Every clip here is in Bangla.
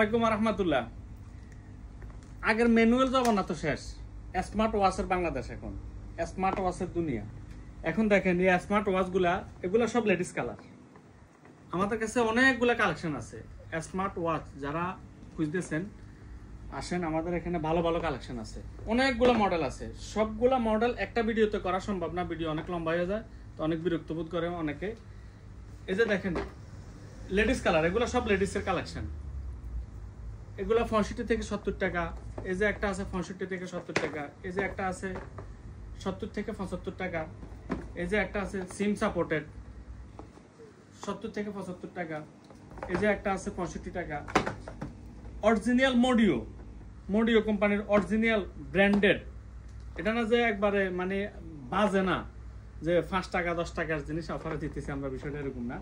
আলাইকুম রাহমাতুল্লাহ। আগের ম্যানুয়াল জমানা তো শেষ, স্মার্ট ওয়াচের বাংলাদেশ, এখন স্মার্ট ওয়াচের দুনিয়া। এখন দেখেন এই স্মার্ট ওয়াচগুলা, এগুলা সব লেডিস কালার। আমাদের কাছে অনেকগুলা কালেকশন আছে স্মার্ট ওয়াচ। যারা খুঁজতেছেন আসেন, আমাদের এখানে ভালো ভালো কালেকশন আছে, অনেকগুলো মডেল আছে। সবগুলা মডেল একটা ভিডিওতে করা সম্ভব না, ভিডিও অনেক লম্বা হয়ে যায়, তো অনেক বিরক্ত বোধ করে অনেকে। এই যে দেখেন লেডিস কালার, এগুলো সব লেডিসের কালেকশন। এগুলো 65 থেকে 70 টাকা। এই যে একটা আছে 65 থেকে 70 টাকা। এই যে একটা আছে 70 থেকে 75 টাকা। এই যে একটা আছে সিম সাপোর্টেড 70 থেকে 75 টাকা। এই যে একটা আছে 65 টাকা। অরিজিনাল মডিও কোম্পানির অরিজিনাল ব্র্যান্ডেড। এটা না যে একবারে মানে বাজে না, যে 5 টাকা 10 টাকার জিনিস অফারে দিতেছি আমরা, বিষয়টা এরকম না।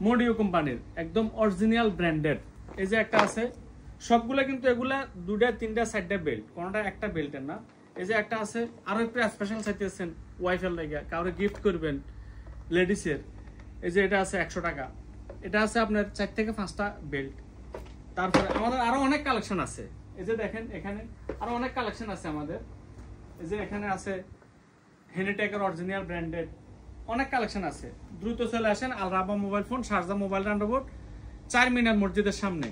মডিও কোম্পানির একদম অরিজিনাল ব্র্যান্ডেড। এই যে একটা আছে, সবগুলা কিন্তু এগুলা 2টা 3টা 4টা বেল্ট, কোনটা একটা বেল্টের না। এই যে একটা আছে, আরো একটু স্পেশাল চাইতেছেন ওয়াইফের লাগে, কাউরে গিফট করবেন লেডিসের। এই যে এটা আছে 100 টাকা। এটা আছে আপনার 4 থেকে 5টা বেল্ট। তারপরে আমাদের আরো অনেক কালেকশন আছে। এই যে দেখেন এখানে আরো অনেক কালেকশন আছে আমাদের। এই যে এখানে আছে হেনিটেকের অরিজিনাল ব্র্যান্ডেড, অনেক কালেকশন আছে। দ্রুত চলে আসেন আল রাবা মোবাইল ফোন, শারজা মোবাইল রান্ডাবোর্ড, 4 মিনার মসজিদের সামনে।